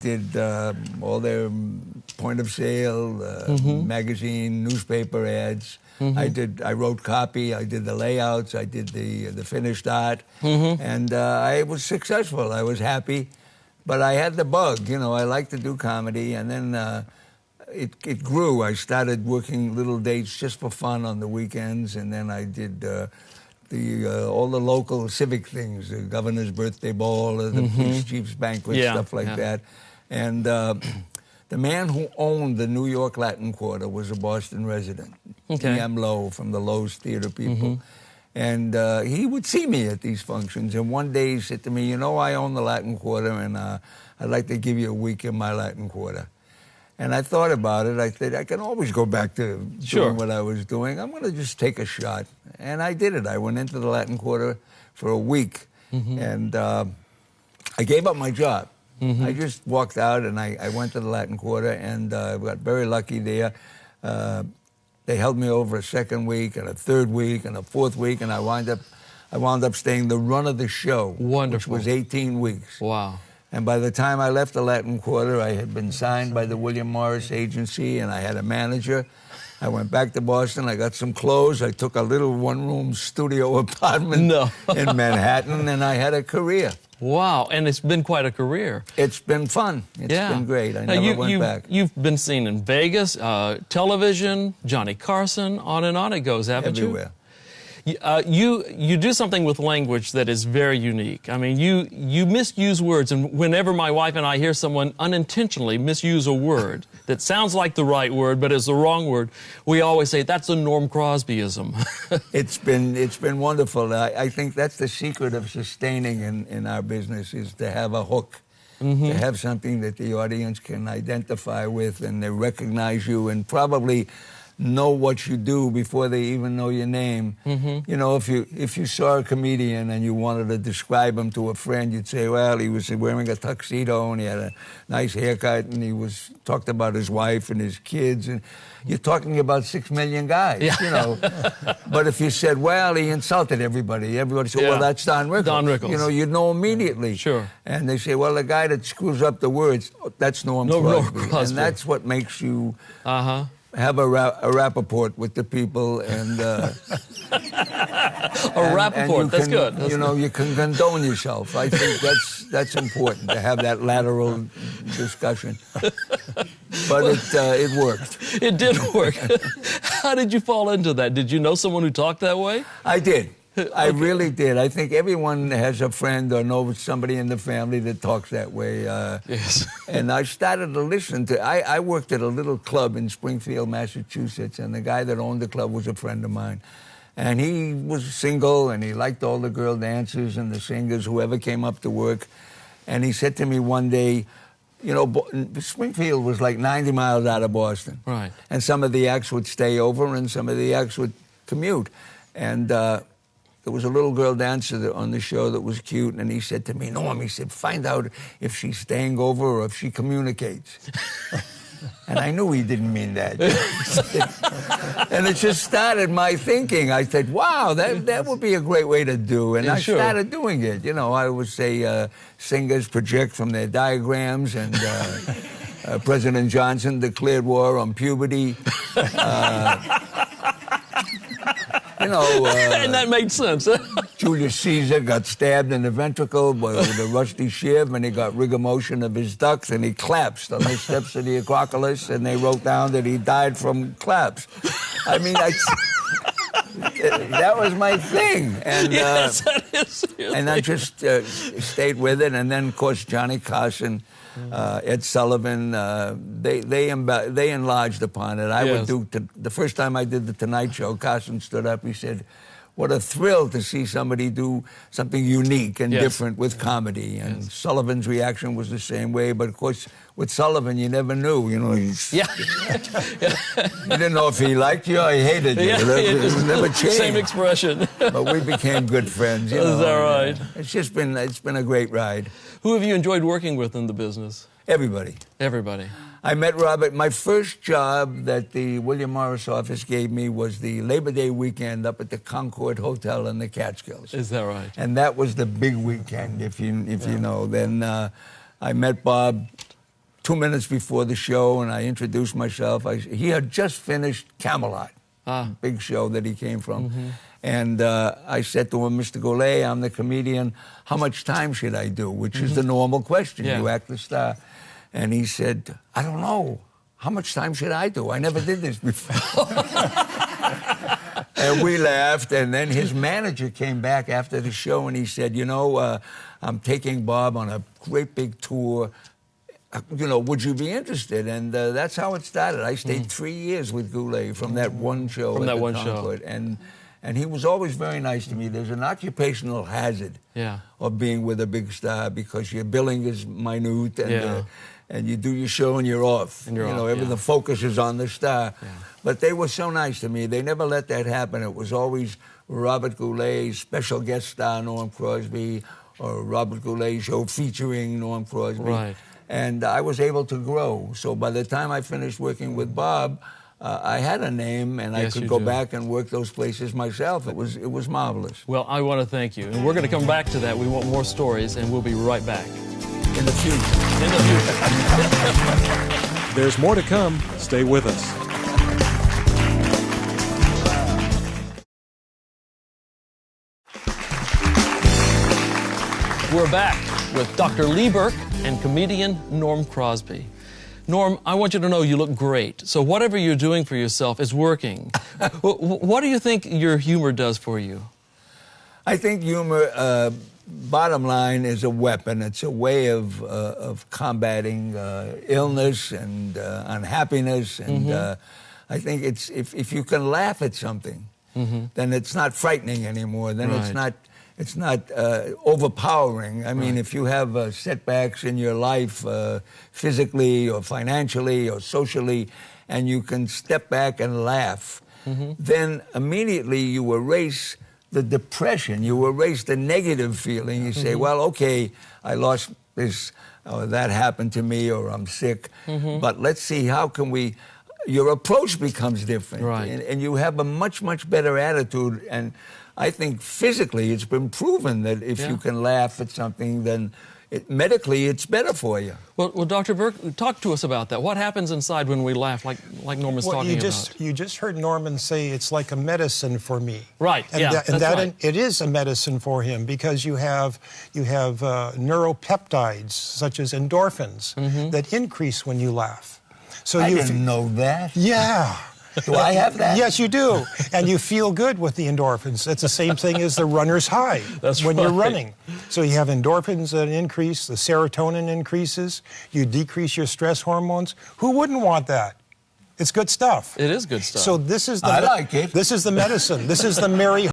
did all their point of sale, magazine, newspaper ads. I wrote copy. I did the layouts. I did the finished art, and I was successful. I was happy, but I had the bug. I like to do comedy, and then it grew. I started working little dates just for fun on the weekends, and then I did all the local civic things, the governor's birthday ball, the police chief's banquet, stuff like that. And the man who owned the New York Latin Quarter was a Boston resident, E.M. Lowe from the Lowe's Theater people. And he would see me at these functions. And one day he said to me, I own the Latin Quarter, and I'd like to give you a week in my Latin Quarter. And I thought about it. I said, I can always go back to doing what I was doing. I'm going to just take a shot. And I did it. I went into the Latin Quarter for a week. And I gave up my job. I just walked out, and I went to the Latin Quarter, and I got very lucky there. They held me over a second week, and a third week, and a fourth week, and I wound up staying the run of the show, which was 18 weeks. Wow. And by the time I left the Latin Quarter, I had been signed by the William Morris Agency, and I had a manager. I went back to Boston. I got some clothes. I took a little one-room studio apartment in Manhattan, and I had a career. Wow, and it's been quite a career. It's been fun. It's been great. I never went back. You've been seen in Vegas, television, Johnny Carson, on and on it goes, haven't you? Everywhere. You do something with language that is very unique. I mean, you misuse words, and whenever my wife and I hear someone unintentionally misuse a word that sounds like the right word but is the wrong word, we always say that's a Norm Crosbyism. It's been wonderful. I think that's the secret of sustaining in our business, is to have a hook, to have something that the audience can identify with, and they recognize you, and probably know what you do before they even know your name. If you saw a comedian and you wanted to describe him to a friend, you'd say, well, he was wearing a tuxedo and he had a nice haircut and he talked about his wife and his kids, and you're talking about 6 million guys, But if you said, well, he insulted everybody said, well, that's Don Rickles. Don Rickles. You'd know immediately. Sure. And they say, well, the guy that screws up the words, that's Norm Crosby. And that's what makes you have a rapport with the people, and rapport. That's good. You can condone yourself. I think that's important, to have that lateral discussion. But it worked. It did work. How did you fall into that? Did you know someone who talked that way? I did. I really did. I think everyone has a friend or knows somebody in the family that talks that way. Yes. And I started to listen to... I worked at a little club in Springfield, Massachusetts, and the guy that owned the club was a friend of mine. And he was single, and he liked all the girl dancers and the singers, whoever came up to work. And he said to me one day, Springfield was like 90 miles out of Boston. Right. And some of the acts would stay over, and some of the acts would commute. And there was a little girl dancer on the show that was cute, and he said to me, Norm, he said, find out if she's staying over or if she communicates. And I knew he didn't mean that. And it just started my thinking. I said, wow, that would be a great way to do. And I started doing it. I would say singers project from their diagrams, and President Johnson declared war on puberty. And that made sense. Julius Caesar got stabbed in the ventricle with a rusty shiv, and he got rigor motion of his ducts, and he collapsed on the steps of the Acropolis, and they wrote down that he died from collapse. I mean, that was my thing. And, yes, that is. And I just stayed with it. And then, of course, Johnny Carson, Ed Sullivan, they enlarged upon it. I would do the first time I did the Tonight Show, Carson stood up. He said, "What a thrill to see somebody do something unique and different with comedy." And Sullivan's reaction was the same way. But of course, with Sullivan, you never knew. You didn't know if he liked you or he hated you. It never changed. Same expression. But we became good friends. Is that right? It's been a great ride. Who have you enjoyed working with in the business? Everybody. Everybody. I met Robert. My first job that the William Morris office gave me was the Labor Day weekend up at the Concord Hotel in the Catskills. Is that right? And that was the big weekend, if you know. Then I met Bob 2 minutes before the show, and I introduced myself. He had just finished Camelot, big show that he came from. And I said to him, Mr. Goulet, I'm the comedian. How much time should I do? Which is the normal question. Yeah. You act the star. And he said, I don't know. How much time should I do? I never did this before. And we laughed. And then his manager came back after the show and he said, you know, I'm taking Bob on a great big tour. You know, would you be interested? And that's how it started. I stayed 3 years with Goulet from that one show. From at that the one Concord. And he was always very nice to me. There's an occupational hazard of being with a big star because your billing is minute and you do your show and you're off. The focus is on the star. Yeah. But they were so nice to me. They never let that happen. It was always Robert Goulet, special guest star Norm Crosby, or Robert Goulet show featuring Norm Crosby. Right. And I was able to grow. So by the time I finished working with Bob, I had a name, and I could go back and work those places myself. It was marvelous. Well, I want to thank you. And we're going to come back to that. We want more stories, and we'll be right back. In the future. In the future. There's more to come. Stay with us. We're back with Dr. Lee Berk and comedian Norm Crosby. Norm, I want you to know you look great. So whatever you're doing for yourself is working. What do you think your humor does for you? I think humor, bottom line, is a weapon. It's a way of combating illness and unhappiness. And I think it's if you can laugh at something, then it's not frightening anymore. Then it's not overpowering. I mean, if you have setbacks in your life, physically or financially or socially, and you can step back and laugh, then immediately you erase the depression, you erase the negative feeling. You say, well, okay, I lost this, or that happened to me, or I'm sick, but let's see, how can we... Your approach becomes different, and you have a much, much better attitude. And I think physically it's been proven that if you can laugh at something, then medically it's better for you. Well, Dr. Berk, talk to us about that. What happens inside when we laugh, like Norman's talking about? You just heard Norman say it's like a medicine for me. Right, and it is a medicine for him because you have neuropeptides such as endorphins that increase when you laugh. So I didn't know that. Yeah. Do I have that? Yes, you do. And you feel good with the endorphins. It's the same thing as the runner's high when you're running. So you have endorphins that increase, the serotonin increases, you decrease your stress hormones. Who wouldn't want that? It's good stuff. It is good stuff. So this is the I like it. This is the medicine. This is the Mary